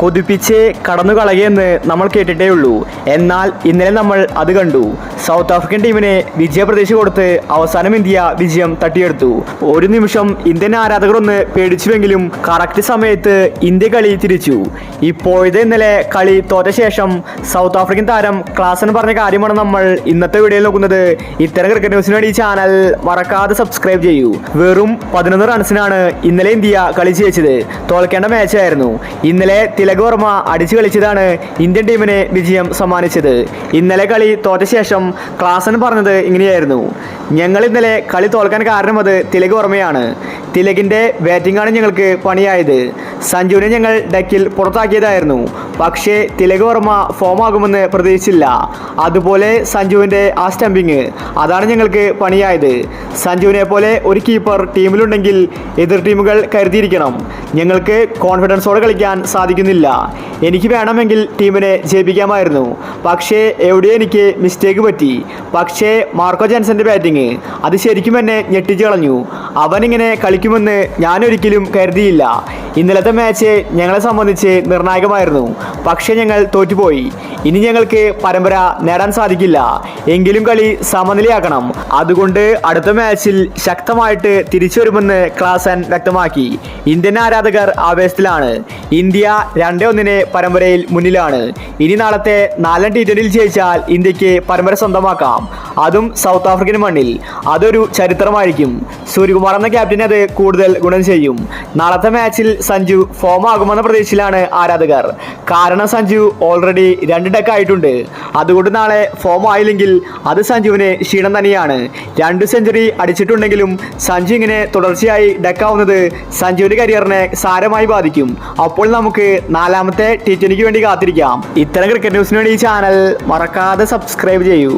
കൊതിപ്പിച്ച് കടന്നു കളയുമെന്ന് നമ്മൾ കേട്ടിട്ടേ ഉള്ളൂ. എന്നാൽ ഇന്നലെ നമ്മൾ അത് കണ്ടു. സൗത്ത് ആഫ്രിക്കൻ ടീമിനെ വിജയപ്രതീക്ഷ കൊടുത്ത് അവസാനം ഇന്ത്യ വിജയം തട്ടിയെടുത്തു. ഒരു നിമിഷം ഇന്ത്യൻ ആരാധകർ ഒന്ന് പേടിച്ചുവെങ്കിലും കറക്റ്റ് സമയത്ത് ഇന്ത്യ കളി തിരിച്ചു. ഇപ്പോഴത്തെ ഇന്നലെ കളി തോറ്റ ശേഷം സൗത്ത് ആഫ്രിക്കൻ താരം ക്ലാസൻ പറഞ്ഞ കാര്യമാണ് നമ്മൾ ഇന്നത്തെ വീഡിയോയിൽ നോക്കുന്നത്. ഇത്തരം ക്രിക്കറ്റ് ന്യൂസിന് വേണ്ടി ഈ ചാനൽ മറക്കാതെ സബ്സ്ക്രൈബ് ചെയ്യൂ. വെറും 11 റൺസിനാണ് ഇന്നലെ ഇന്ത്യ കളി ജയിച്ചത്. തോൽക്കേണ്ട മാച്ചായിരുന്നു. ഇന്നലെ തിലക് വർമ്മ അടിച്ചു കളിച്ചതാണ് ഇന്ത്യൻ ടീമിന് വിജയം സമ്മാനിച്ചത്. ഇന്നലെ കളി തോറ്റ ശേഷം ക്ലാസൻ പറഞ്ഞത് ഇങ്ങനെയായിരുന്നു: ഞങ്ങൾ ഇന്നലെ കളി തോൽക്കാൻ കാരണം അത് തിലക് വർമ്മയാണ്. തിലകിൻ്റെ ബാറ്റിംഗാണ് ഞങ്ങൾക്ക് പണിയായത്. സഞ്ജുവിനെ ഞങ്ങൾ ഡക്കിൽ പുറത്താക്കിയതായിരുന്നു. പക്ഷേ തിലക് വർമ്മ ഫോം ആകുമെന്ന് പ്രതീക്ഷിച്ചില്ല. അതുപോലെ സഞ്ജുവിൻ്റെ ആ സ്റ്റംപിങ്, അതാണ് ഞങ്ങൾക്ക് പണിയായത്. സഞ്ജുവിനെ പോലെ ഒരു കീപ്പർ ടീമിലുണ്ടെങ്കിൽ എതിർ ടീമുകൾ കരുതിയിരിക്കണം. ഞങ്ങൾക്ക് കോൺഫിഡൻസോടെ കളിക്കാൻ സാധിക്കുന്നില്ല. എനിക്ക് വേണമെങ്കിൽ ടീമിനെ ജയിപ്പിക്കാമായിരുന്നു. പക്ഷേ എവിടെ എനിക്ക് മിസ്റ്റേക്ക് പറ്റി. പക്ഷേ മാർക്കോ ജാൻസന്റെ ബാറ്റിംഗ് അത് ശരിക്കും എന്നെ ഞെട്ടിച്ചു കളഞ്ഞു. അവനിങ്ങനെ കളിക്കുമെന്ന് ഞാനൊരിക്കലും കരുതിയില്ല. ഇന്നലത്തെ മാച്ച് ഞങ്ങളെ സംബന്ധിച്ച് നിർണായകമായിരുന്നു. പക്ഷേ ഞങ്ങൾ തോറ്റുപോയി. ഇനി ഞങ്ങൾക്ക് പരമ്പര നേടാൻ സാധിക്കില്ല. എങ്കിലും കളി സമനിലയാക്കണം. അതുകൊണ്ട് അടുത്ത മാച്ചിൽ ശക്തമായിട്ട് തിരിച്ചു വരുമെന്ന് ക്ലാസൻ വ്യക്തമാക്കി. ഇന്ത്യൻ ആരാധകർ ആവേശത്തിലാണ്. ഇന്ത്യ 2-1 പരമ്പരയിൽ മുന്നിലാണ്. ഇനി നാളത്തെ 4 T20 ജയിച്ചാൽ ഇന്ത്യക്ക് പരമ്പര സ്വന്തമാക്കാം. അതും സൗത്ത് ആഫ്രിക്കൻ മണ്ണിൽ. അതൊരു ചരിത്രമായിരിക്കും. സൂര്യകുമാർ എന്ന ക്യാപ്റ്റന് അത് കൂടുതൽ ഗുണം ചെയ്യും. നാളത്തെ മാച്ചിൽ സഞ്ജു ഫോം ആകുമെന്ന പ്രതീക്ഷയിലാണ് ആരാധകർ. കാരണം സഞ്ജു ഓൾറെഡി 2 ഡക്ക് ആയിട്ടുണ്ട്. അതുകൊണ്ട് നാളെ ഫോം ആയില്ലെങ്കിൽ അത് സഞ്ജുവിന് ക്ഷീണം തന്നെയാണ്. 2 സെഞ്ചുറി അടിച്ചിട്ടുണ്ടെങ്കിലും സഞ്ജു ഇങ്ങനെ തുടർച്ചയായി ഡക്കാവുന്നത് സഞ്ജുവിൻ്റെ കരിയറിനെ സാരമായി ബാധിക്കും. അപ്പോൾ നമുക്ക് 4ാമത്തെ T20 വേണ്ടി കാത്തിരിക്കാം. ഇത്തരം ക്രിക്കറ്റ് ന്യൂസിന് വേണ്ടി ഈ ചാനൽ മറക്കാതെ സബ്സ്ക്രൈബ് ചെയ്യൂ.